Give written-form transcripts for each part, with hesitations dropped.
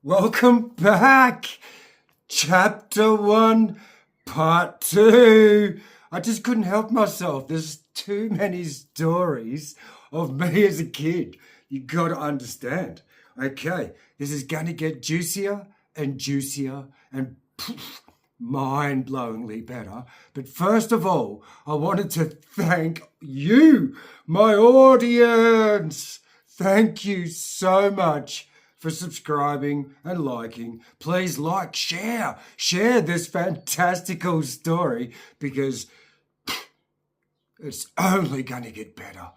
Welcome back. Chapter 1, Part 2. I just couldn't help myself. There's too many stories of me as a kid. You got to understand. Okay, this is going to get juicier and juicier and mind-blowingly better. But first of all, I wanted to thank you, my audience. Thank you so much for subscribing and liking. Please like, share this fantastical story because it's only going to get better.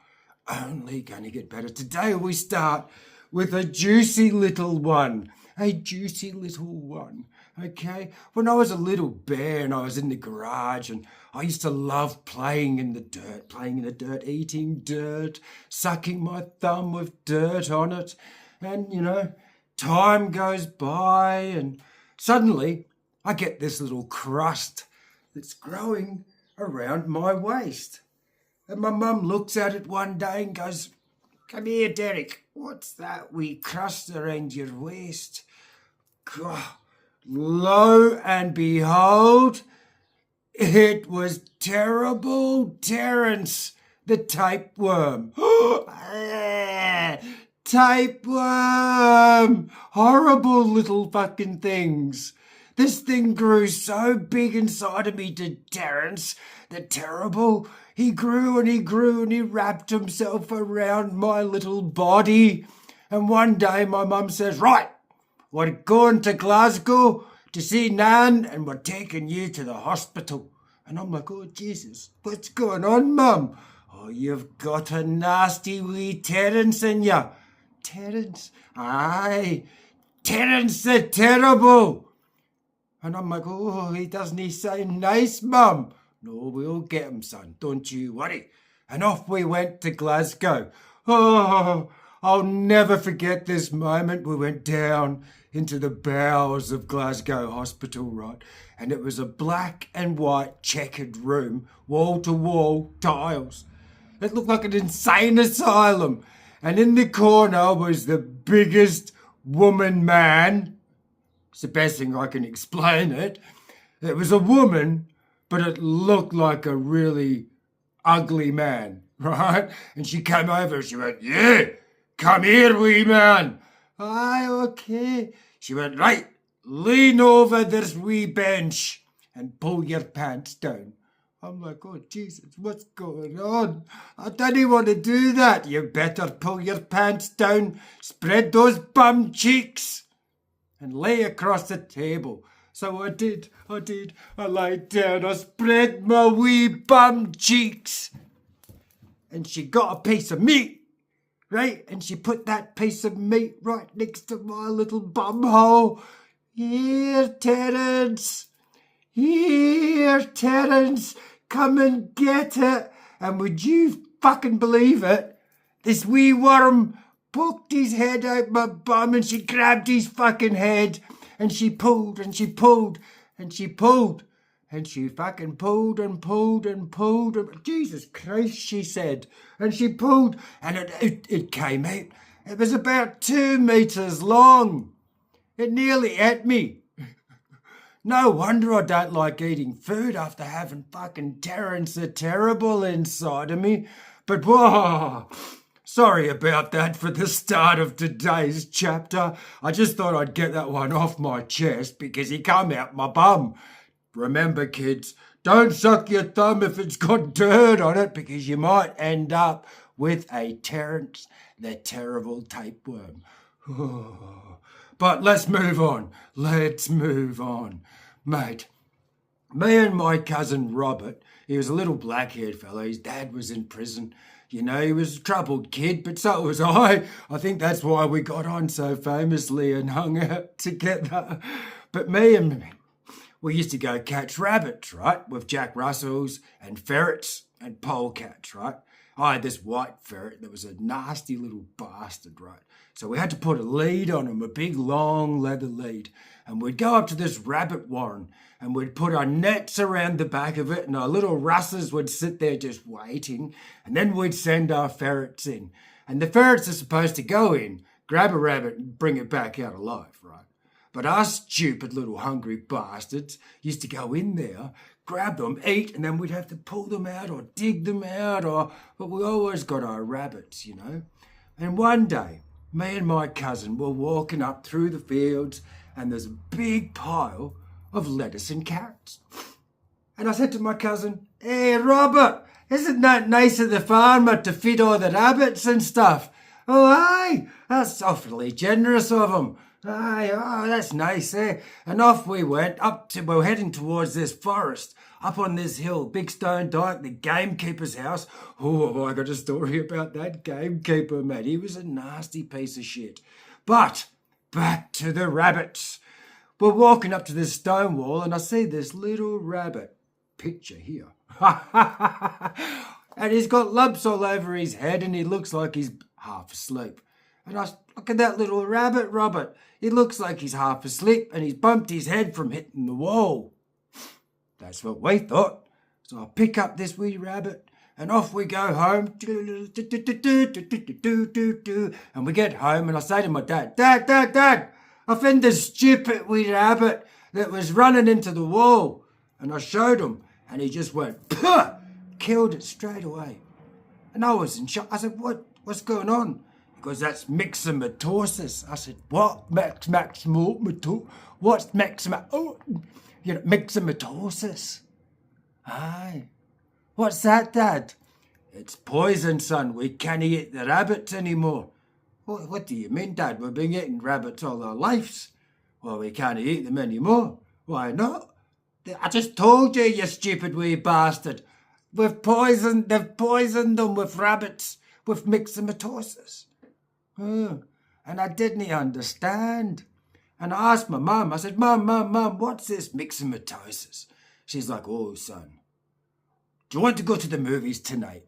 Only going to get better. Today we start with a juicy little one. A juicy little one. Okay? When I was a little bear and I was in the garage and I used to love playing in the dirt, eating dirt, sucking my thumb with dirt on it. And, time goes by and suddenly I get this little crust that's growing around my waist. And my mum looks at it one day and goes, "Come here, Derek, what's that wee crust around your waist?" God, lo and behold, it was terrible Terence, the tapeworm. Tapeworm! Horrible little fucking things. This thing grew so big inside of me to Terence, the terrible. He grew and he grew and he wrapped himself around my little body. And one day my mum says, "Right, we're going to Glasgow to see Nan and we're taking you to the hospital." And I'm like, "Oh, Jesus, what's going on, Mum?" "Oh, you've got a nasty wee Terence in you." "Terence?" "Aye, Terence the Terrible." And I'm like, "Oh, doesn't he sound nice, Mum?" "No, we'll get him, son, don't you worry." And off we went to Glasgow. Oh, I'll never forget this moment. We went down into the bowels of Glasgow Hospital, right? And it was a black and white checkered room, wall-to-wall tiles. It looked like an insane asylum. And in the corner was the biggest woman man. It's the best thing I can explain it. It was a woman, but it looked like a really ugly man, right? And she came over and she went, "Yeah, come here, wee man." "Aye, okay." She went, "Right, lean over this wee bench and pull your pants down." I'm like, "Oh, Jesus, what's going on? I don't want to do that." "You better pull your pants down, spread those bum cheeks, and lay across the table." So I did. I laid down, I spread my wee bum cheeks. And she got a piece of meat, right? And she put that piece of meat right next to my little bum hole. "Here, Terence. Here, Terence. Come and get it." And would you fucking believe it? This wee worm poked his head out my bum and she grabbed his fucking head and she pulled and she pulled and she pulled and she fucking pulled and pulled and pulled and "Jesus Christ," she said. And she pulled and it came out. It was about 2 meters long. It nearly ate me. No wonder I don't like eating food after having fucking Terence the Terrible inside of me. But whoa, sorry about that for the start of today's chapter. I just thought I'd get that one off my chest because he come out my bum. Remember, kids, don't suck your thumb if it's got dirt on it because you might end up with a Terence the Terrible tapeworm. But let's move on. Mate, me and my cousin Robert, he was a little black-haired fellow. His dad was in prison. He was a troubled kid, but so was I. I think that's why we got on so famously and hung out together. But we used to go catch rabbits, right, with Jack Russells and ferrets and polecats, right? I had this white ferret that was a nasty little bastard, right? So we had to put a lead on him, a big long leather lead. And we'd go up to this rabbit warren and we'd put our nets around the back of it and our little Russes would sit there just waiting. And then we'd send our ferrets in. And the ferrets are supposed to go in, grab a rabbit and bring it back out alive, right? But us stupid little hungry bastards used to go in there, grab them, eat, and then we'd have to pull them out or dig them out, but we always got our rabbits, you know. And one day, me and my cousin were walking up through the fields, and there's a big pile of lettuce and carrots. And I said to my cousin, "Hey, Robert, isn't that nice of the farmer to feed all the rabbits and stuff?" "Oh, aye, that's awfully generous of him." "Aye, oh, that's nice, eh?" And off we went, we're heading towards this forest, up on this hill, big stone dyke, the gamekeeper's house. Oh, have I got a story about that gamekeeper, mate. He was a nasty piece of shit. But back to the rabbits. We're walking up to this stone wall, and I see this little rabbit picture here. And he's got lumps all over his head, and he looks like he's half asleep. And I look at that little rabbit, Robert. He looks like he's half asleep, and he's bumped his head from hitting the wall. That's what we thought. So I pick up this wee rabbit, and off we go home. And we get home, and I say to my dad, Dad, I found this stupid wee rabbit that was running into the wall. And I showed him, and he just went, "Puh!" Killed it straight away. And I was in shock. I said, What's going on? He goes, "That's myxomatosis." I said, "What? What's myxomatosis?" "Aye." "What's that, Dad?" "It's poison, son. We can't eat the rabbits anymore." What do you mean, Dad? We've been eating rabbits all our lives." "Well, we can't eat them anymore." "Why not?" "I just told you, you stupid wee bastard. They've poisoned them with rabbits, with myxomatosis." And I didn't understand. And I asked my mum, I said, Mum, what's this myxomatosis?" She's like, "Oh, son, do you want to go to the movies tonight?"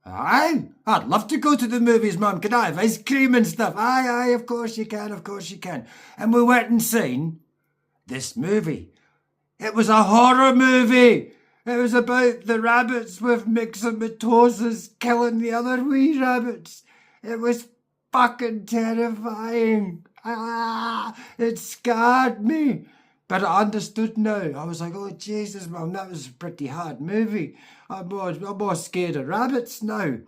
"Aye, I'd love to go to the movies, Mum. Can I have ice cream and stuff?" Aye, of course you can. And we went and seen this movie. It was a horror movie. It was about the rabbits with myxomatosis killing the other wee rabbits. It was fucking terrifying. It scared me. But I understood now. I was like, "Oh, Jesus, Mum, that was a pretty hard movie. I'm more scared of rabbits now."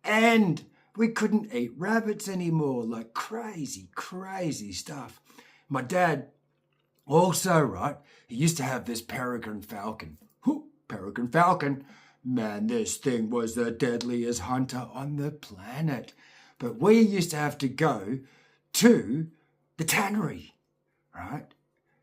And we couldn't eat rabbits anymore. Like crazy stuff. My dad also, right, he used to have this peregrine falcon. Peregrine falcon. Man, this thing was the deadliest hunter on the planet. But we used to have to go to the tannery, right?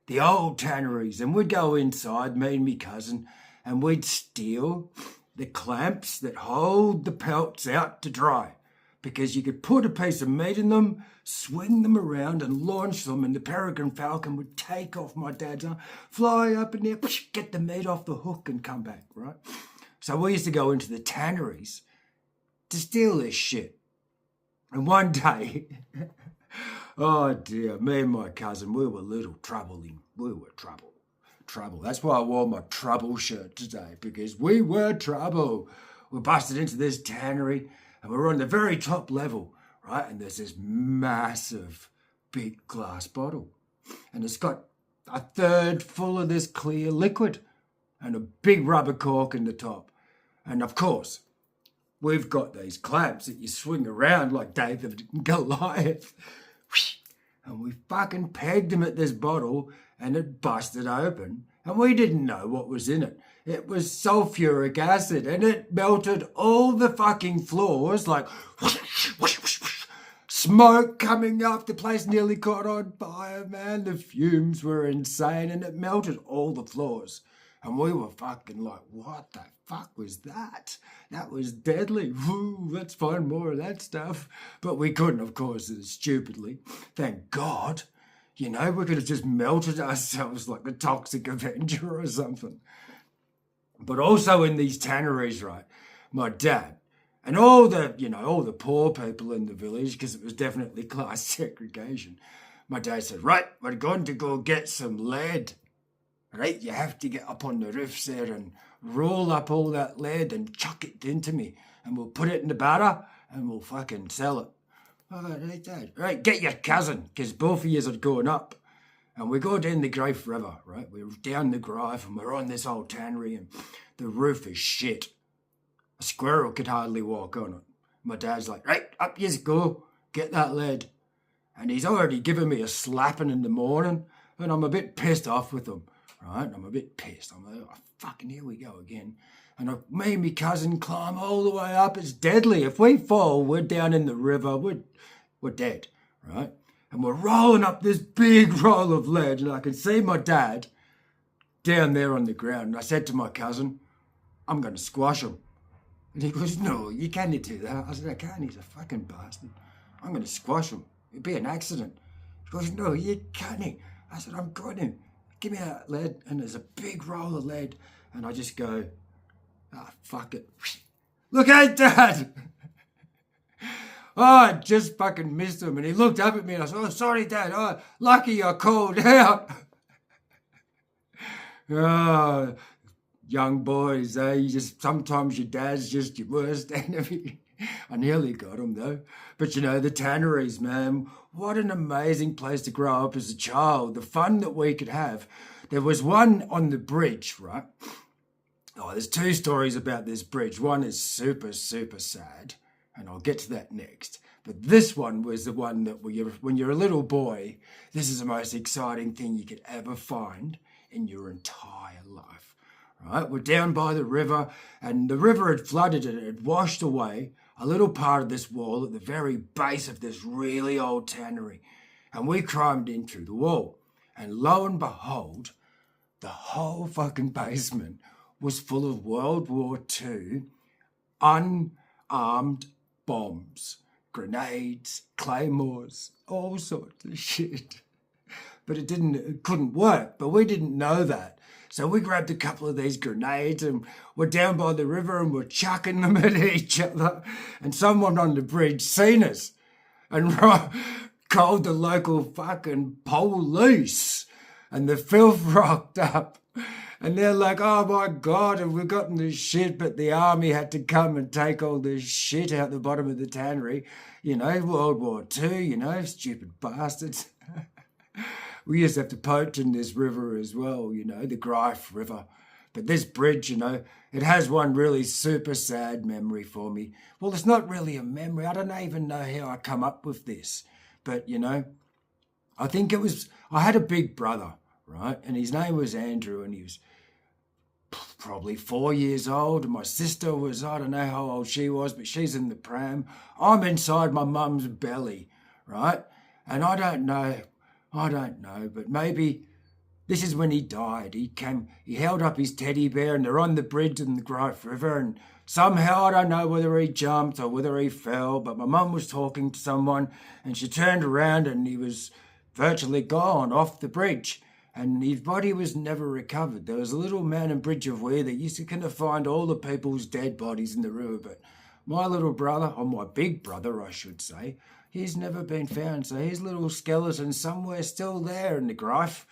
The old tanneries. And we'd go inside, me and me cousin, and we'd steal the clamps that hold the pelts out to dry. Because you could put a piece of meat in them, swing them around and launch them, and the peregrine falcon would take off my dad's arm, fly up in there, get the meat off the hook and come back, right? So we used to go into the tanneries to steal this shit. And one day, oh dear, me and my cousin, we were little troubling. We were trouble. That's why I wore my trouble shirt today, because we were trouble. We busted into this tannery, and we were on the very top level, right? And there's this massive, big glass bottle. And it's got a third full of this clear liquid and a big rubber cork in the top. And of course, we've got these clamps that you swing around like David and Goliath. And we fucking pegged them at this bottle, and it busted open. And we didn't know what was in it. It was sulfuric acid, and it melted all the fucking floors, like smoke coming up. The place nearly caught on fire, man. The fumes were insane, and it melted all the floors. And we were fucking like, what the fuck was that? That was deadly. Woo, let's find more of that stuff. But we couldn't, of course, stupidly. Thank God. You know, we could have just melted ourselves like the Toxic Avenger or something. But also in these tanneries, right, my dad and all the poor people in the village, because it was definitely class segregation, my dad said, right, we're going to go get some lead. Right, you have to get up on the roofs there and roll up all that lead and chuck it into me, and we'll put it in the batter and we'll fucking sell it. Oh, right, Dad. Right, get your cousin, because both of yous are going up. And we go down the Grafe River, right? We're down the Grafe and we're on this old tannery and the roof is shit. A squirrel could hardly walk on it. My dad's like, right, up yous go, get that lead. And he's already given me a slapping in the morning and I'm a bit pissed off with him, right? I'm a bit pissed. I'm like, oh, fucking here we go again. And me and my cousin climb all the way up. It's deadly. If we fall, we're down in the river. We're dead, right? And we're rolling up this big roll of lead, and I can see my dad down there on the ground. And I said to my cousin, I'm going to squash him. And he goes, no, you can't do that. I said, I can't. He's a fucking bastard. I'm going to squash him. It'd be an accident. He goes, no, you can't. I said, I'm going to. Give me that lead. And there's a big roll of lead. And I just go, fuck it. Look out, Dad. Oh, I just fucking missed him. And he looked up at me and I said, oh, sorry, Dad. Oh, lucky you're called out. Oh, young boys, sometimes your dad's just your worst enemy. I nearly got him, though. But, the tanneries, man, what an amazing place to grow up as a child. The fun that we could have. There was one on the bridge, right? Oh, there's two stories about this bridge. One is super, super sad. And I'll get to that next. But this one was the one that when you're a little boy, this is the most exciting thing you could ever find in your entire life. Right? We're down by the river, and the river had flooded and it had washed away a little part of this wall at the very base of this really old tannery. And we climbed in through the wall. And lo and behold, the whole fucking basement was full of World War II unarmed bombs, grenades, claymores, all sorts of shit. But it couldn't work, but we didn't know that. So we grabbed a couple of these grenades and we're down by the river and we're chucking them at each other. And someone on the bridge seen us and called the local fucking police. And the filth rocked up. And they're like, oh my God, have we gotten this shit? But the army had to come and take all this shit out the bottom of the tannery. World War II, stupid bastards. We used to have to poach in this river as well, the Grafe River. But this bridge, it has one really super sad memory for me. Well, it's not really a memory. I don't even know how I come up with this. But, I think I had a big brother, right? And his name was Andrew, and he was probably 4 years old. And my sister was, I don't know how old she was, but she's in the pram. I'm inside my mum's belly, right? And I don't know, but maybe this is when he died. He held up his teddy bear and they're on the bridge in the Grafe River, and somehow, I don't know whether he jumped or whether he fell, but my mum was talking to someone and she turned around and he was virtually gone off the bridge. And his body was never recovered. There was a little man in Bridge of Weir that used to kind of find all the people's dead bodies in the river. But my little brother, or my big brother, I should say, he's never been found. So his little skeleton's somewhere still there in the Grafe.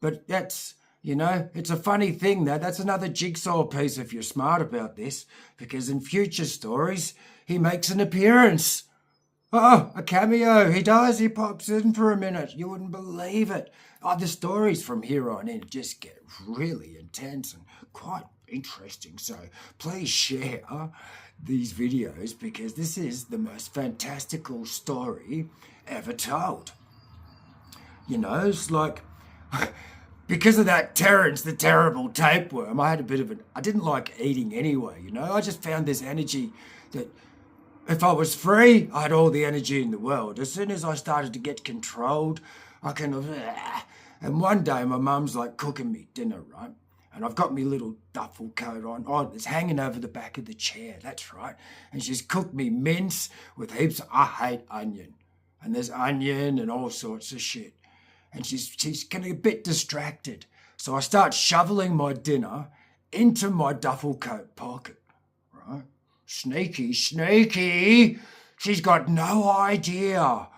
But that's, it's a funny thing that that's another jigsaw piece if you're smart about this, because in future stories, he makes an appearance. Oh, a cameo. He does. He pops in for a minute. You wouldn't believe it. Oh, the stories from here on in just get really intense and quite interesting. So please share these videos because this is the most fantastical story ever told. It's like... Because of that Terence, the terrible tapeworm, I didn't like eating anyway, I just found this energy that if I was free, I had all the energy in the world. As soon as I started to get controlled, I kind of... And one day my mum's like cooking me dinner, right? And I've got my little duffel coat on. Oh, it's hanging over the back of the chair, that's right. And she's cooked me mince with heaps I hate onion. And there's onion and all sorts of shit. And she's getting a bit distracted. So I start shoveling my dinner into my duffel coat pocket, right? Sneaky. She's got no idea.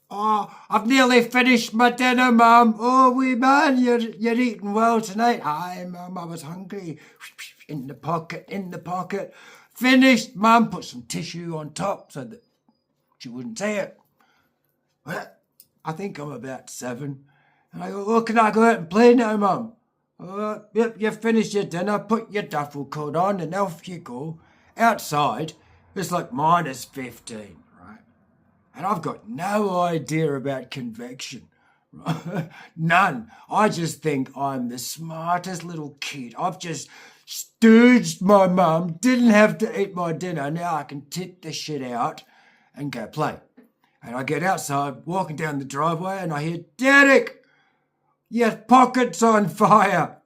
I've nearly finished my dinner, Mum. Oh, wee man, you're eating well tonight. Aye, Mum, I was hungry. In the pocket. Finished, Mum. Put some tissue on top so that She wouldn't say it. Well, I think I'm about 7. And I go, well, can I go out and play now, Mum? Yep, you finished your dinner, put your duffel coat on, and off you go. Outside, it's like -15, right? And I've got no idea about convection. None. I just think I'm the smartest little kid. I've just stooged my mum, didn't have to eat my dinner. Now I can tip the shit out and go play. And I get outside, walking down the driveway, and I hear, Derek, your pocket's on fire.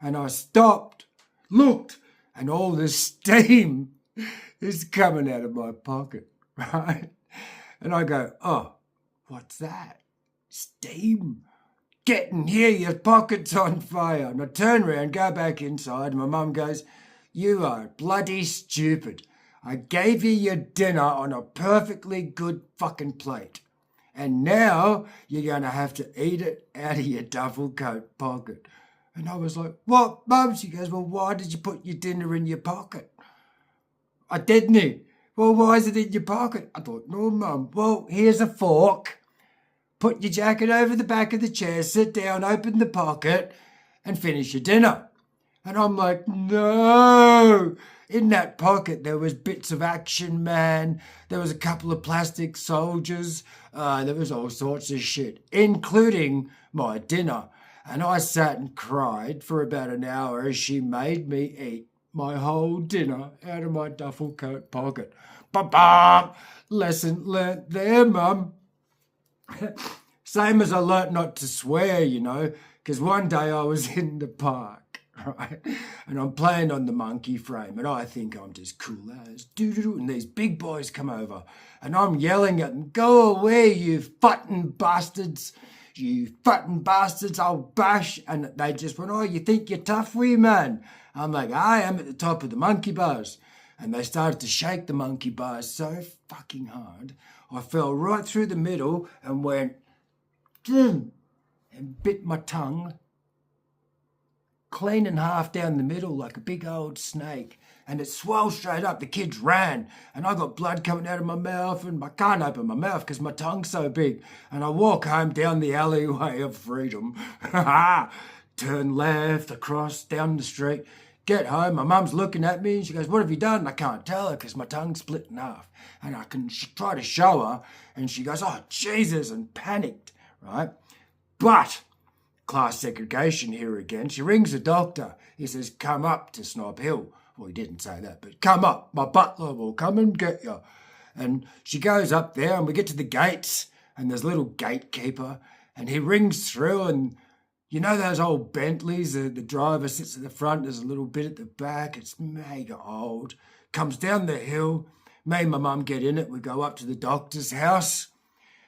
And I stopped, looked, and all the steam is coming out of my pocket, right? And I go, oh, what's that? Steam. Get in here, your pocket's on fire. And I turn around, go back inside, and my mum goes, you are bloody stupid. I gave you your dinner on a perfectly good fucking plate. And now you're going to have to eat it out of your duffel coat pocket. And I was like, what, Mum? She goes, well, why did you put your dinner in your pocket? I didn't. Well, why is it in your pocket? I thought, no, Mum. Well, here's a fork. Put your jacket over the back of the chair, sit down, open the pocket, and finish your dinner. And I'm like, no. In that pocket, there was bits of Action Man. There was a couple of plastic soldiers. There was all sorts of shit, including my dinner. And I sat and cried for about an hour as she made me eat my whole dinner out of my duffel coat pocket. Ba-bam! Lesson learnt there, Mum. Same as I learnt not to swear, you know, because one day I was in the park, right, and I'm playing on the monkey frame, and I think I'm just cool as doo-doo-doo, and these big boys come over, and I'm yelling at them, go away, you fucking bastards, I'll bash. And they just went, oh, you think you're tough, wee man? I'm like, I am at the top of the monkey bars. And they started to shake the monkey bars so fucking hard, I fell right through the middle and went, and bit my tongue clean in half down the middle like a big old snake. And it swelled straight up. The kids ran, and I got blood coming out of my mouth, and I can't open my mouth because my tongue's so big. And I walk home down the alleyway of freedom. Turn left, across, down the street. Get home, my mum's looking at me, and she goes, what have you done? And I can't tell her because my tongue's split in half. And I can try to show her, and she goes, oh, Jesus, and panicked, right? But class segregation here again. She rings the doctor. He says, come up to Snob Hill. Well, he didn't say that, but come up. My butler will come and get you. And she goes up there, and we get to the gates, and there's a little gatekeeper, and he rings through, and you know those old Bentleys, the driver sits at the front, there's a little bit at the back, it's mega old. Comes down the hill, me and my mum get in it, we go up to the doctor's house,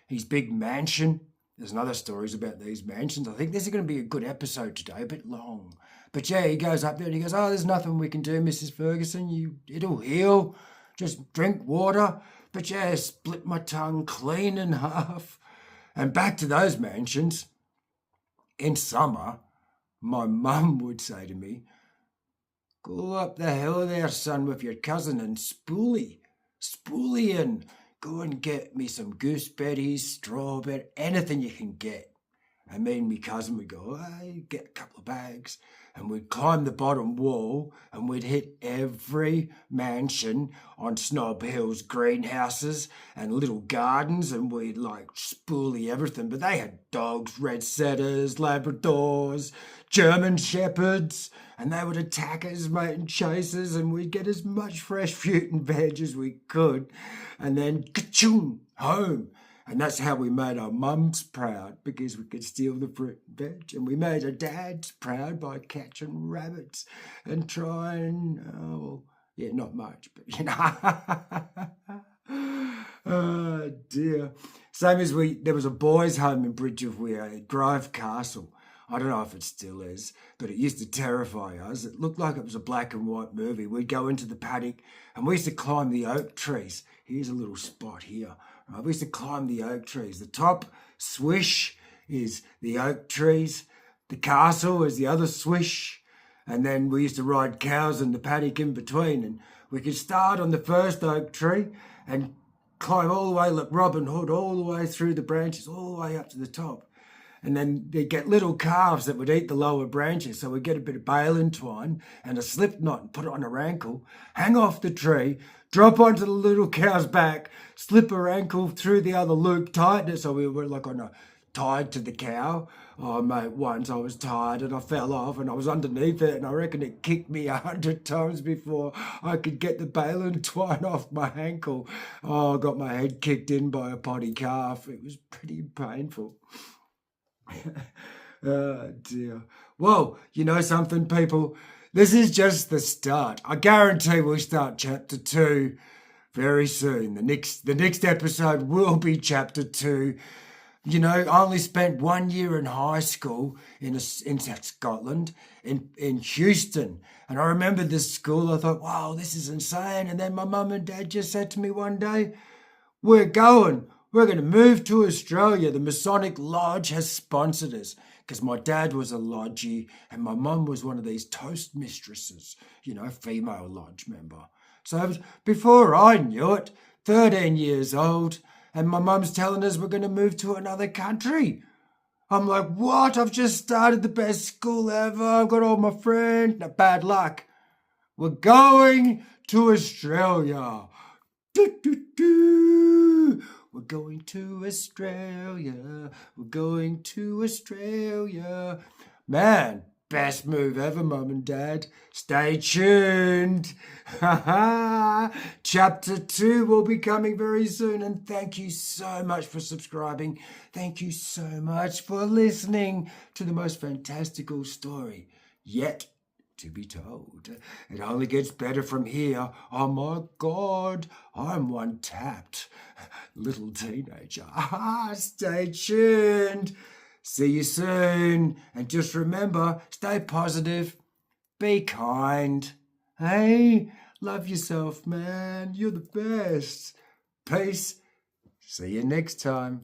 his big mansion. There's another stories about these mansions. I think this is going to be a good episode today, a bit long. But yeah, he goes up there and he goes, oh, there's nothing we can do, Mrs. Ferguson. It'll heal. Just drink water. But yeah, split my tongue clean in half. And back to those mansions. In summer, my mum would say to me, go up the hill there, son, with your cousin and spoolie and go and get me some gooseberries, strawberry, anything you can get. And me and my cousin would go, hey, get a couple of bags. And we'd climb the bottom wall and we'd hit every mansion on Snob Hill's greenhouses and little gardens, and we'd like spoolie everything. But they had dogs, red setters, Labradors, German shepherds, and they would attack us, mate, and chase us, and we'd get as much fresh fruit and veg as we could. And then ka-choom, home. And that's how we made our mums proud, because we could steal the fruit and veg. And we made our dads proud by catching rabbits and trying, not much, but you know. Oh dear. Same as there was a boys' home in Bridge of Weir at Grove Castle. I don't know if it still is, but it used to terrify us. It looked like it was a black and white movie. We'd go into the paddock and we used to climb the oak trees. Here's a little spot here. Right? We used to climb the oak trees. The top swish is the oak trees. The castle is the other swish. And then we used to ride cows in the paddock in between. And we could start on the first oak tree and climb all the way like Robin Hood, all the way through the branches, all the way up to the top. And then they'd get little calves that would eat the lower branches. So we'd get a bit of baling twine and a slip knot and put it on her ankle, hang off the tree, drop onto the little cow's back, slip her ankle through the other loop, tighten it so we were like on a tied to the cow. Oh, mate, once I was tired and I fell off and I was underneath it and I reckon it kicked me 100 times before I could get the baling twine off my ankle. Oh, I got my head kicked in by a potty calf. It was pretty painful. Oh, dear. Well, you know something, people? This is just the start. I guarantee we'll start chapter 2 very soon. The next episode will be chapter 2. You know, I only spent 1 year in high school in Scotland, in Houston. And I remember this school. I thought, wow, this is insane. And then my mum and dad just said to me one day, we're going to move to Australia. The Masonic Lodge has sponsored us. Because my dad was a lodgy and my mum was one of these toast mistresses, you know, female lodge member. So before I knew it, 13 years old, and my mum's telling us we're going to move to another country. I'm like, what? I've just started the best school ever. I've got all my friends. No, bad luck. We're going to Australia. We're going to Australia. We're going to Australia. Man, best move ever, Mum and Dad. Stay tuned. Chapter 2 will be coming very soon. And thank you so much for subscribing. Thank you so much for listening to the most fantastical story yet to be told. It only gets better from here. Oh my God, I'm one tapped little teenager. Stay tuned. See you soon. And just remember, stay positive. Be kind. Hey, love yourself, man. You're the best. Peace. See you next time.